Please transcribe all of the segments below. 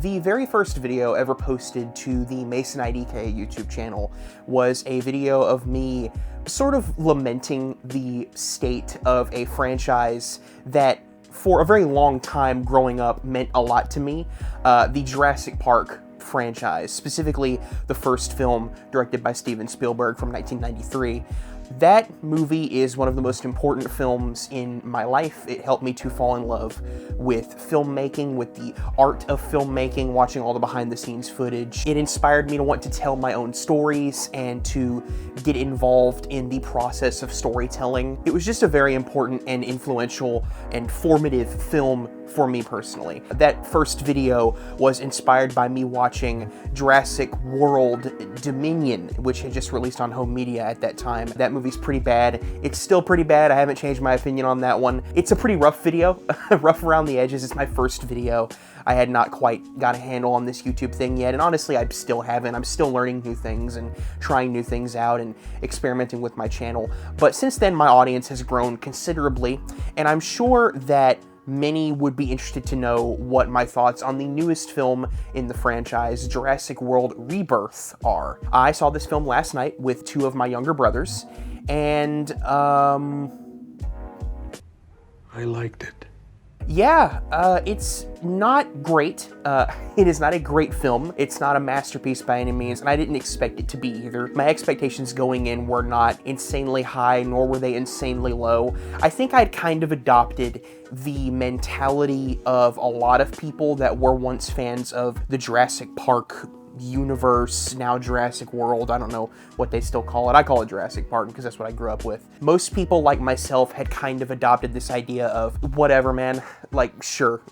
The very first video ever posted to the Mason IDK YouTube channel was a video of me sort of lamenting the state of a franchise that for a very long time growing up meant a lot to me, the Jurassic Park franchise, specifically the first film directed by Steven Spielberg from 1993. That movie is one of the most important films in my life. It helped me to fall in love with filmmaking, with the art of filmmaking, watching all the behind-the-scenes footage. It inspired me to want to tell my own stories and to get involved in the process of storytelling. It was just a very important and influential and formative film for me personally. That first video was inspired by me watching Jurassic World Dominion, which had just released on home media at that time. That movie's pretty bad. It's still pretty bad. I haven't changed my opinion on that one. It's a pretty rough video, rough around the edges. It's my first video. I had not quite got a handle on this YouTube thing yet, and honestly, I still haven't. I'm still learning new things and trying new things out and experimenting with my channel. But since then, my audience has grown considerably, and I'm sure that many would be interested to know what my thoughts on the newest film in the franchise, Jurassic World Rebirth, are. I saw this film last night with two of my younger brothers, and, I liked it. yeah, it's not great. It is not a great film. It's not a masterpiece by any means, and I didn't expect it to be either. My expectations going in were not insanely high, nor were they insanely low. I think I'd kind of adopted the mentality of a lot of people that were once fans of the Jurassic Park universe, now Jurassic World. I don't know what they still call it. I call it Jurassic Park because that's what I grew up with. Most people like myself had kind of adopted this idea of whatever, man, like sure,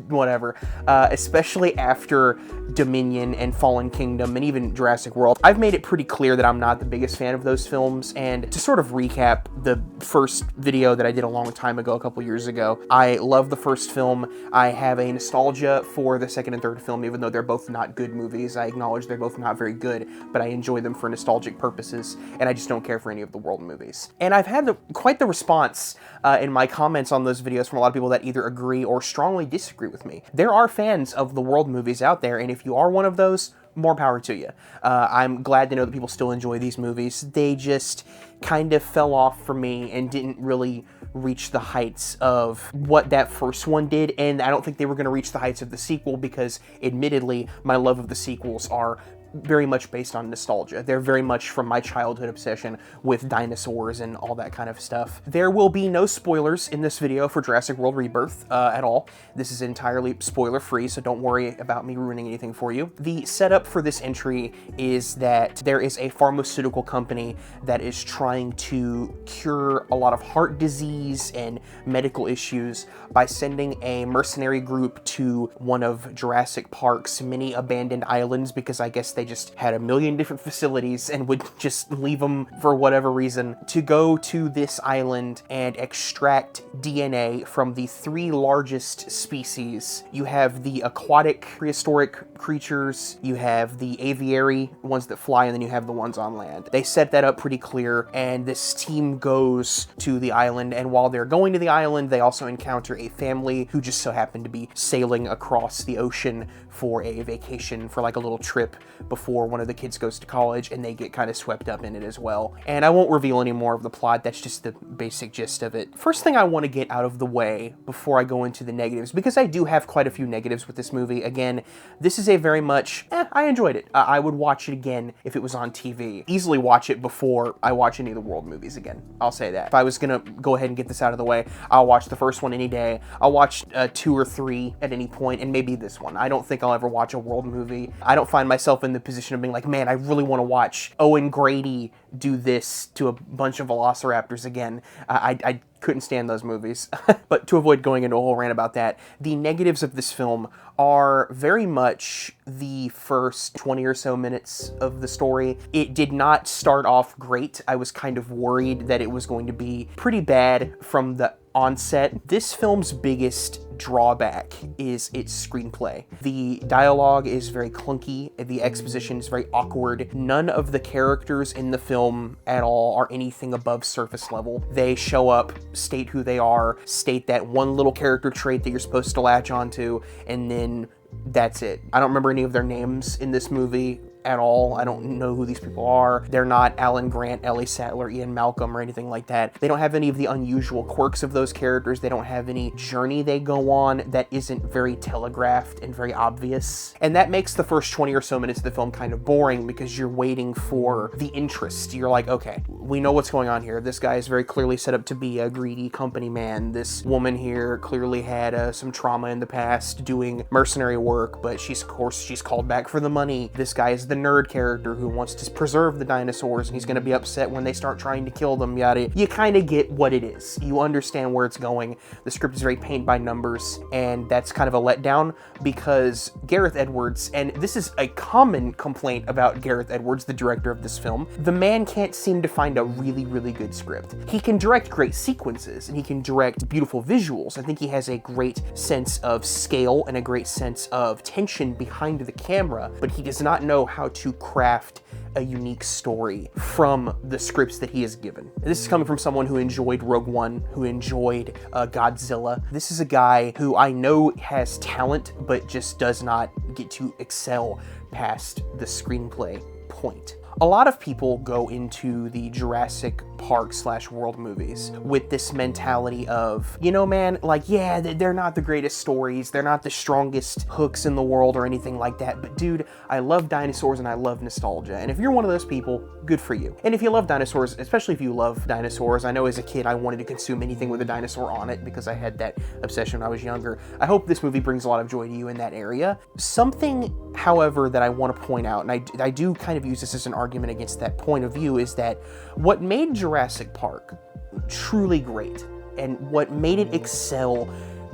whatever, especially after Dominion and Fallen Kingdom and even Jurassic World. I've made it pretty clear that I'm not the biggest fan of those films, and to sort of recap the first video that I did a long time ago, a couple years ago, I love the first film. I have a nostalgia for the second and third film, even though they're both not good movies. I acknowledge they're both not very good, but I enjoy them for nostalgic purposes, and I just don't care for any of the world movies. And I've had quite the response in my comments on those videos from a lot of people that either agree or strongly disagree with me. There are fans of the world movies out there, and if you are one of those, more power to you. I'm glad to know that people still enjoy these movies. They just kind of fell off for me and didn't really reach the heights of what that first one did, and I don't think they were going to reach the heights of the sequel because, admittedly, my love of the sequels are very much based on nostalgia. They're very much from my childhood obsession with dinosaurs and all that kind of stuff. There will be no spoilers in this video for Jurassic World Rebirth at all. This is entirely spoiler-free, so don't worry about me ruining anything for you. The setup for this entry is that there is a pharmaceutical company that is trying to cure a lot of heart disease and medical issues by sending a mercenary group to one of Jurassic Park's many abandoned islands, because I guess they just had a million different facilities and would just leave them for whatever reason, to go to this island and extract DNA from the three largest species. You have the aquatic prehistoric creatures, you have the aviary ones that fly, and then you have the ones on land. They set that up pretty clear, and this team goes to the island, and while they're going to the island, they also encounter a family who just so happen to be sailing across the ocean for a vacation, for like a little trip before one of the kids goes to college, and they get kind of swept up in it as well. And I won't reveal any more of the plot, that's just the basic gist of it. First thing I want to get out of the way before I go into the negatives, because I do have quite a few negatives with this movie. Again, this is a very much, I enjoyed it. I would watch it again if it was on TV. Easily watch it before I watch any of the world movies again. I'll say that. If I was gonna go ahead and get this out of the way, I'll watch the first one any day. I'll watch 2 or 3 at any point, and maybe this one. I don't think I'll ever watch a world movie. I don't find myself in the position of being like, man, I really want to watch Owen Grady do this to a bunch of velociraptors again. I couldn't stand those movies. But to avoid going into a whole rant about that, the negatives of this film are very much the first 20 or so minutes of the story. It did not start off great. I was kind of worried that it was going to be pretty bad from the onset. This film's biggest drawback is its screenplay. The dialogue is very clunky, the exposition is very awkward. None of the characters in the film at all are anything above surface level. They show up, state who they are, state that one little character trait that you're supposed to latch onto, and then That's it. I don't remember any of their names in this movie at all. I don't know who these people are. They're not Alan Grant, Ellie Sattler, Ian Malcolm, or anything like that. They don't have any of the unusual quirks of those characters. They don't have any journey they go on that isn't very telegraphed and very obvious. And that makes the first 20 or so minutes of the film kind of boring because you're waiting for the interest. You're like, okay, we know what's going on here. This guy is very clearly set up to be a greedy company man. This woman here clearly had some trauma in the past doing mercenary work, but she's called back for the money. This guy is the nerd character who wants to preserve the dinosaurs, and he's going to be upset when they start trying to kill them, yada. You kind of get what it is. You understand where it's going. The script is very paint by numbers, and that's kind of a letdown because Gareth Edwards, and this is a common complaint about Gareth Edwards, the director of this film, the man can't seem to find a really, really good script. He can direct great sequences, and he can direct beautiful visuals. I think he has a great sense of scale and a great sense of tension behind the camera, but he does not know how to craft a unique story from the scripts that he has given. This is coming from someone who enjoyed Rogue One, who enjoyed Godzilla. This is a guy who I know has talent, but just does not get to excel past the screenplay point. A lot of people go into the Jurassic Park / World movies with this mentality of, you know, man, like, yeah, they're not the greatest stories, they're not the strongest hooks in the world or anything like that, but dude, I love dinosaurs and I love nostalgia. And if you're one of those people, good for you. And if you love dinosaurs, especially if you love dinosaurs, I know as a kid I wanted to consume anything with a dinosaur on it because I had that obsession when I was younger. I hope this movie brings a lot of joy to you in that area. Something, however, that I want to point out, and I do kind of use this as an argument against that point of view, is that what made Jurassic Park truly great and what made it excel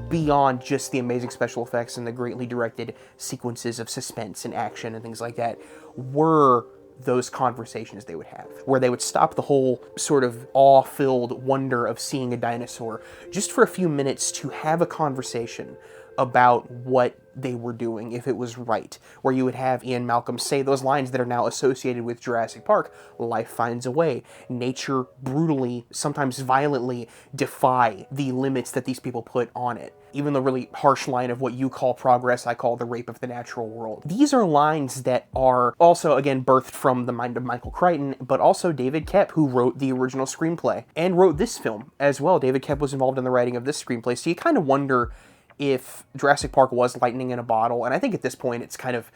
beyond just the amazing special effects and the greatly directed sequences of suspense and action and things like that were those conversations they would have, where they would stop the whole sort of awe-filled wonder of seeing a dinosaur just for a few minutes to have a conversation about what they were doing, if it was right, where you would have Ian Malcolm say those lines that are now associated with Jurassic Park: life finds a way, nature brutally, sometimes violently, defy the limits that these people put on it. Even the really harsh line of what you call progress, I call the rape of the natural world. These are lines that are also, again, birthed from the mind of Michael Crichton, but also David Koepp, who wrote the original screenplay, and wrote this film as well. David Koepp was involved in the writing of this screenplay, so you kind of wonder if Jurassic Park was lightning in a bottle, and I think at this point it's kind of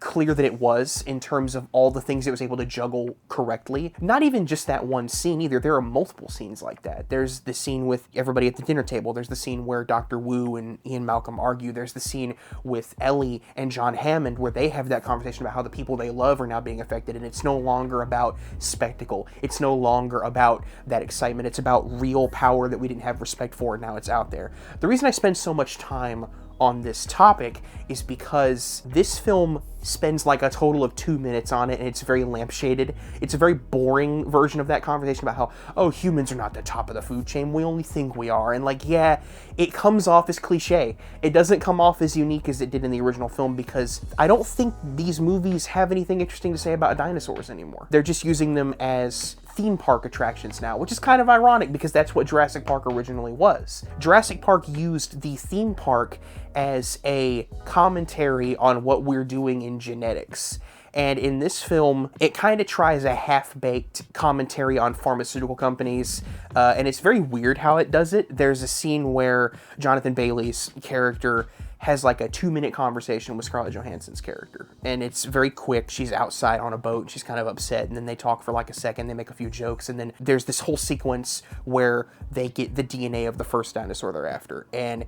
clear that it was, in terms of all the things it was able to juggle correctly. Not even just that one scene either. There are multiple scenes like that. There's the scene with everybody at the dinner table. There's the scene where Dr. Wu and Ian Malcolm argue. There's the scene with Ellie and John Hammond where they have that conversation about how the people they love are now being affected, and it's no longer about spectacle. It's no longer about that excitement. It's about real power that we didn't have respect for, and now it's out there. The reason I spend so much time on this topic is because this film spends like a total of 2 minutes on it, and it's very lampshaded. It's a very boring version of that conversation about how, oh, humans are not the top of the food chain, we only think we are. And like, yeah, it comes off as cliche. It doesn't come off as unique as it did in the original film, because I don't think these movies have anything interesting to say about dinosaurs anymore. They're just using them as theme park attractions now, which is kind of ironic because that's what Jurassic Park originally was. Jurassic Park used the theme park as a commentary on what we're doing in genetics. And in this film, it kind of tries a half-baked commentary on pharmaceutical companies, and it's very weird how it does it. There's a scene where Jonathan Bailey's character has like a 2-minute conversation with Scarlett Johansson's character, and it's very quick. She's outside on a boat, she's kind of upset, and then they talk for like a second, they make a few jokes, and then there's this whole sequence where they get the DNA of the first dinosaur they're after. And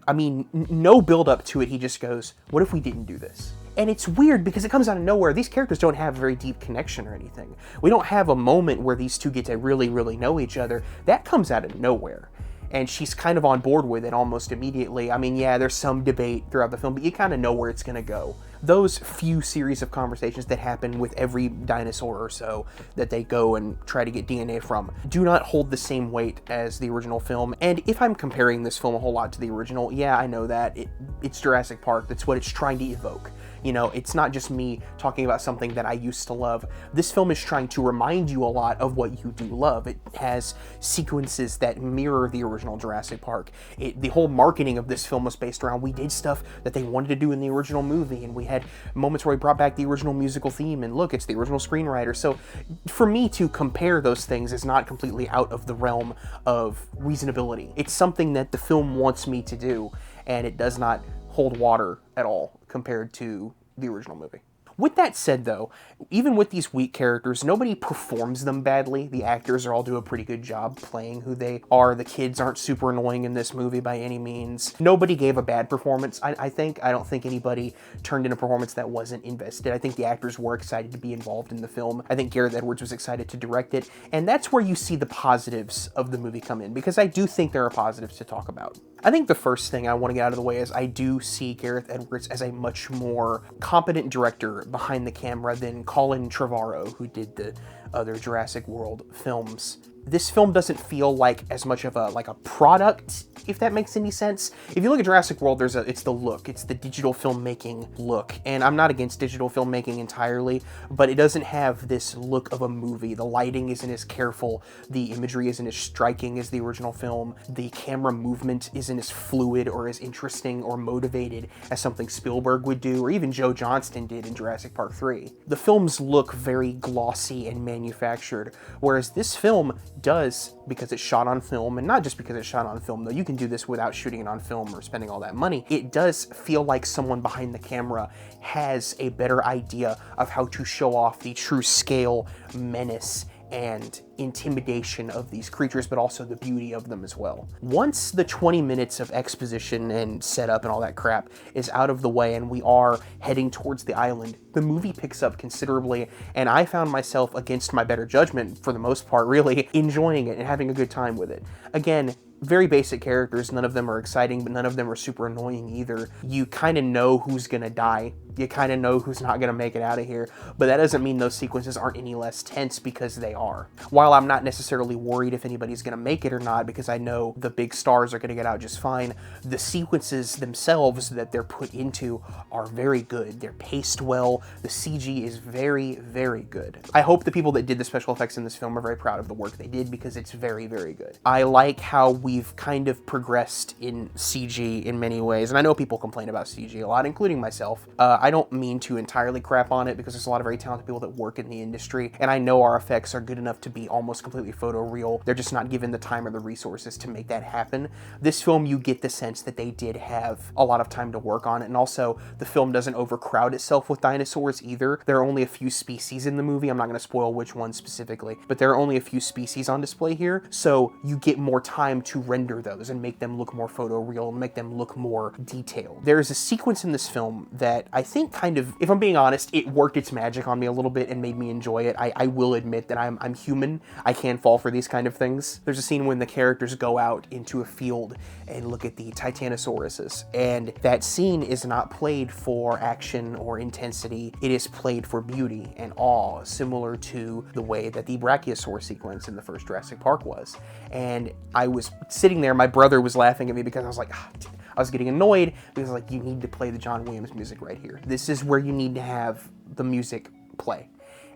I mean, no build up to it, he just goes, what if we didn't do this? And it's weird because it comes out of nowhere. These characters don't have a very deep connection or anything. We don't have a moment where these two get to really, really know each other. That comes out of nowhere. And she's kind of on board with it almost immediately. I mean, yeah, there's some debate throughout the film, but you kind of know where it's going to go. Those few series of conversations that happen with every dinosaur or so that they go and try to get DNA from do not hold the same weight as the original film. And if I'm comparing this film a whole lot to the original, yeah, I know that. It's Jurassic Park. That's what it's trying to evoke. You know, it's not just me talking about something that I used to love. This film is trying to remind you a lot of what you do love. It has sequences that mirror the original Jurassic Park. The whole marketing of this film was based around, we did stuff that they wanted to do in the original movie, and we had moments where we brought back the original musical theme, and look, it's the original screenwriter. So for me to compare those things is not completely out of the realm of reasonability. It's something that the film wants me to do, and it does not hold water at all compared to the original movie. With that said, though, even with these weak characters, nobody performs them badly. The actors are all do a pretty good job playing who they are. The kids aren't super annoying in this movie by any means. Nobody gave a bad performance, I think. I don't think anybody turned in a performance that wasn't invested. I think the actors were excited to be involved in the film. I think Gareth Edwards was excited to direct it. And that's where you see the positives of the movie come in, because I do think there are positives to talk about. I think the first thing I want to get out of the way is I do see Gareth Edwards as a much more competent director behind the camera than Colin Trevorrow, who did the other Jurassic World films. This film doesn't feel like as much of a product, if that makes any sense. If you look at Jurassic World, it's the look, it's the digital filmmaking look. And I'm not against digital filmmaking entirely, but it doesn't have this look of a movie. The lighting isn't as careful, the imagery isn't as striking as the original film, the camera movement isn't as fluid or as interesting or motivated as something Spielberg would do, or even Joe Johnston did in Jurassic Park 3. The films look very glossy and manufactured, whereas this film does, because it's shot on film, and not just because it's shot on film, though you can do this without shooting it on film or spending all that money, it does feel like someone behind the camera has a better idea of how to show off the true scale, menace, and intimidation of these creatures, but also the beauty of them as well. Once the 20 minutes of exposition and setup and all that crap is out of the way and we are heading towards the island, the movie picks up considerably, and I found myself, against my better judgment for the most part really, enjoying it and having a good time with it. Again, very basic characters, none of them are exciting, but none of them are super annoying either. You kind of know who's gonna die. You kind of know who's not gonna make it out of here, but that doesn't mean those sequences aren't any less tense, because they are. While I'm not necessarily worried if anybody's gonna make it or not, because I know the big stars are gonna get out just fine, the sequences themselves that they're put into are very good. They're paced well. The CG is very, very good. I hope the people that did the special effects in this film are very proud of the work they did, because it's very, very good. I like how we've kind of progressed in CG in many ways, and I know people complain about CG a lot, including myself. I don't mean to entirely crap on it, because there's a lot of very talented people that work in the industry, and I know our effects are good enough to be almost completely photoreal. They're just not given the time or the resources to make that happen. This film, you get the sense that they did have a lot of time to work on it, and also the film doesn't overcrowd itself with dinosaurs either. There are only a few species in the movie. I'm not going to spoil which ones specifically, but there are only a few species on display here, so you get more time to render those and make them look more photoreal and make them look more detailed. There's a sequence in this film that I think kind of, if I'm being honest, it worked its magic on me a little bit and made me enjoy it. I will admit that I'm human. I can fall for these kind of things. There's a scene when the characters go out into a field and look at the Titanosauruses, and that scene is not played for action or intensity. It is played for beauty and awe, similar to the way that the Brachiosaur sequence in the first Jurassic Park was. And I was sitting there, my brother was laughing at me because I was like, I was getting annoyed because like, you need to play the John Williams music right here. This is where you need to have the music play.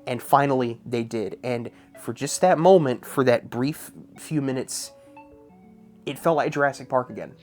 And finally they did. And for just that moment, for that brief few minutes, it felt like Jurassic Park again.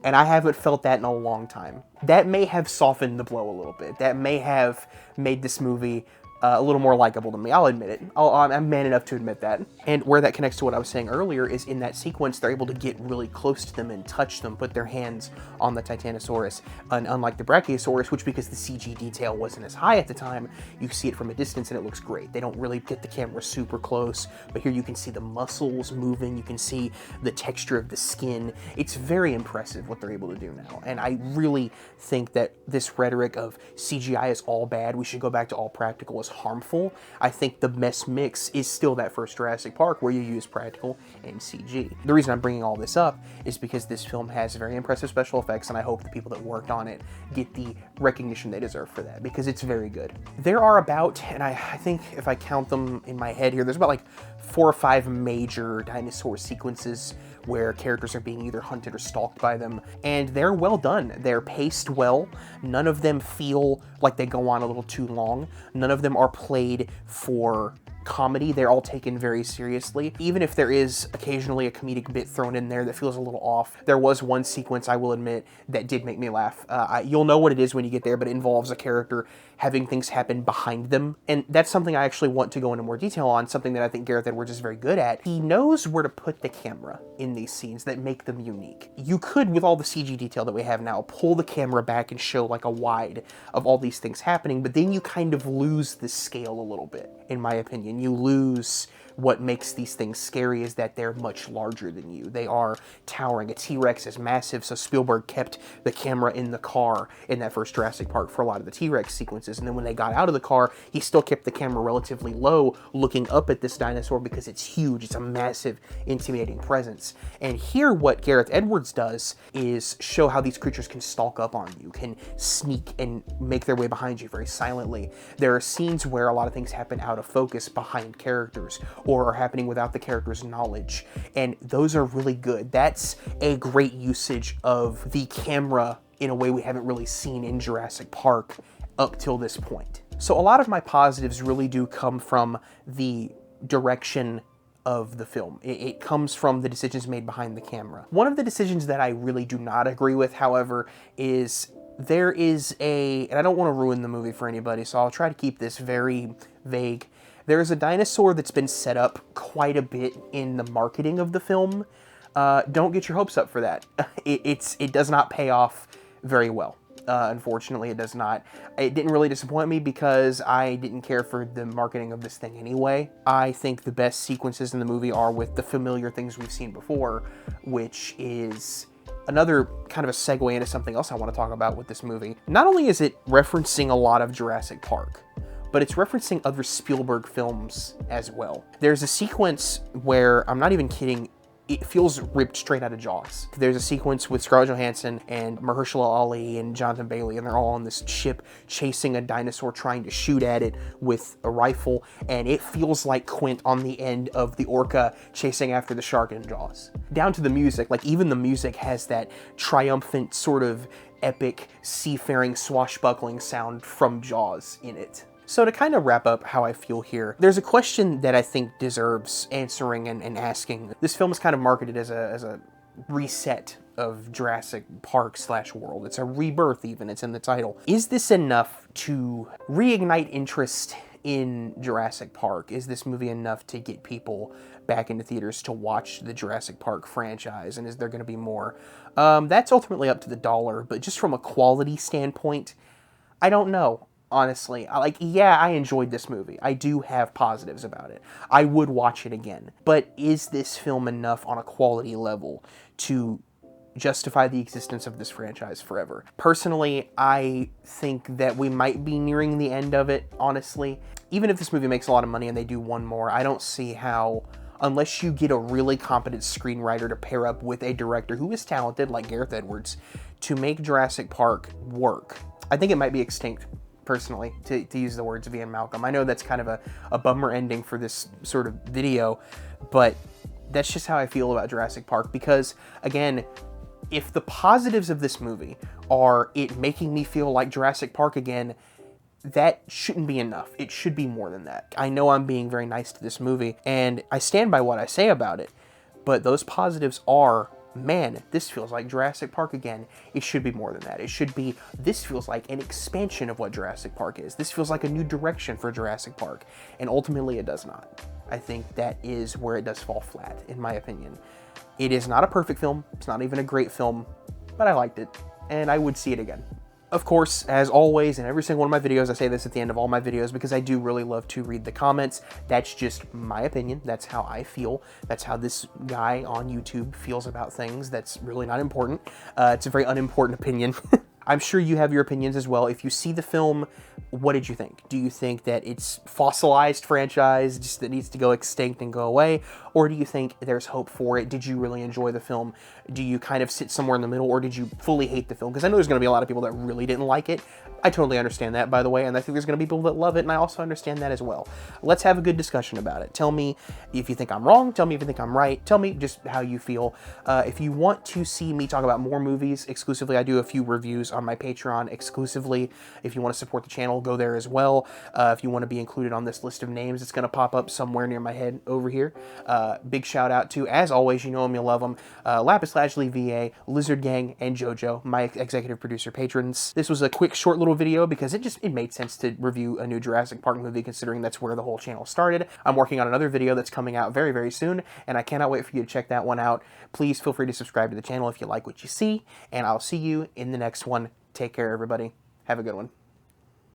And I haven't felt that in a long time. That may have softened the blow a little bit. That may have made this movie a little more likable to me. I'll admit it. I'm man enough to admit that. And where that connects to what I was saying earlier is in that sequence, they're able to get really close to them and touch them, put their hands on the Titanosaurus. And unlike the Brachiosaurus, which because the CG detail wasn't as high at the time, you see it from a distance and it looks great. They don't really get the camera super close, but here you can see the muscles moving, you can see the texture of the skin. It's very impressive what they're able to do now. And I really think that this rhetoric of CGI is all bad, we should go back to all practical, is harmful. I think the best mix is still that first Jurassic Park where you use practical and CG. The reason I'm bringing all this up is because this film has very impressive special effects, and I hope the people that worked on it get the recognition they deserve for that, because it's very good. There are about, and I think if I count them in my head here, there's about like 4 or 5 major dinosaur sequences where characters are being either hunted or stalked by them, and they're well done. They're paced well. None of them feel like they go on a little too long. None of them are played for comedy. They're all taken very seriously. Even if there is occasionally a comedic bit thrown in there that feels a little off, there was one sequence, I will admit, that did make me laugh. You'll know what it is when you get there, but it involves a character having things happen behind them. And that's something I actually want to go into more detail on, something that I think Gareth Edwards is very good at. He knows where to put the camera in these scenes that make them unique. You could, with all the CG detail that we have now, pull the camera back and show like a wide of all these things happening, but then you kind of lose the scale a little bit, in my opinion. You lose what makes these things scary is that they're much larger than you. They are towering. A T-Rex is massive, so Spielberg kept the camera in the car in that first Jurassic Park for a lot of the T-Rex sequences, and then when they got out of the car, he still kept the camera relatively low, looking up at this dinosaur because it's huge. It's a massive, intimidating presence. And here, what Gareth Edwards does is show how these creatures can stalk up on you, can sneak and make their way behind you very silently. There are scenes where a lot of things happen out of focus behind characters, or are happening without the character's knowledge, and those are really good. That's a great usage of the camera in a way we haven't really seen in Jurassic Park up till this point. So a lot of my positives really do come from the direction of the film. It comes from the decisions made behind the camera. One of the decisions that I really do not agree with, however, is there is and I don't want to ruin the movie for anybody, so I'll try to keep this very vague. There is a dinosaur that's been set up quite a bit in the marketing of the film. Don't get your hopes up for that. It does not pay off very well. Unfortunately, it does not. It didn't really disappoint me because I didn't care for the marketing of this thing anyway. I think the best sequences in the movie are with the familiar things we've seen before, which is another kind of a segue into something else I want to talk about with this movie. Not only is it referencing a lot of Jurassic Park, but it's referencing other Spielberg films as well. There's a sequence where, I'm not even kidding, it feels ripped straight out of Jaws. There's a sequence with Scarlett Johansson and Mahershala Ali and Jonathan Bailey, and they're all on this ship chasing a dinosaur, trying to shoot at it with a rifle, and it feels like Quint on the end of the orca chasing after the shark in Jaws. Down to the music, like even the music has that triumphant sort of epic seafaring swashbuckling sound from Jaws in it. So to kind of wrap up how I feel here, there's a question that I think deserves answering and asking. This film is kind of marketed as a reset of Jurassic Park / world. It's a rebirth even, it's in the title. Is this enough to reignite interest in Jurassic Park? Is this movie enough to get people back into theaters to watch the Jurassic Park franchise? And is there going to be more? That's ultimately up to the dollar, but just from a quality standpoint, I don't know. Honestly, I enjoyed this movie. I do have positives about it. I would watch it again. But is this film enough on a quality level to justify the existence of this franchise forever? Personally, I think that we might be nearing the end of it, honestly. Even if this movie makes a lot of money and they do one more, I don't see how, unless you get a really competent screenwriter to pair up with a director who is talented, like Gareth Edwards, to make Jurassic Park work. I think it might be extinct, personally, to use the words of Ian Malcolm. I know that's kind of a bummer ending for this sort of video, but that's just how I feel about Jurassic Park, because, again, if the positives of this movie are it making me feel like Jurassic Park again, that shouldn't be enough. It should be more than that. I know I'm being very nice to this movie, and I stand by what I say about it, but those positives are, man, this feels like Jurassic Park again. It should be more than that. It should be, this feels like an expansion of what Jurassic Park is. This feels like a new direction for Jurassic Park. And ultimately, it does not. I think that is where it does fall flat, in my opinion. It is not a perfect film. It's not even a great film, but I liked it, and I would see it again. Of course, as always, in every single one of my videos, I say this at the end of all my videos because I do really love to read the comments. That's just my opinion. That's how I feel. That's how this guy on YouTube feels about things. That's really not important. It's a very unimportant opinion. I'm sure you have your opinions as well. If you see the film, what did you think? Do you think that it's fossilized franchise, just that needs to go extinct and go away? Or do you think there's hope for it? Did you really enjoy the film? Do you kind of sit somewhere in the middle, or did you fully hate the film? Because I know there's going to be a lot of people that really didn't like it. I totally understand that, by the way, and I think there's going to be people that love it, and I also understand that as well. Let's have a good discussion about it. Tell me if you think I'm wrong. Tell me if you think I'm right. Tell me just how you feel. If you want to see me talk about more movies exclusively, I do a few reviews on my Patreon exclusively. If you want to support the channel, go there as well. If you want to be included on this list of names, it's going to pop up somewhere near my head over here. Big shout out to, as always, you know them, you love them, Lapis Lazuli VA, Lizard Gang, and JoJo, my executive producer patrons. This was a quick, short little video because it made sense to review a new Jurassic Park movie, considering that's where the whole channel started. I'm working on another video that's coming out very, very soon, and I cannot wait for you to check that one out. Please feel free to subscribe to the channel if you like what you see, and I'll see you in the next one. Take care, everybody. Have a good one.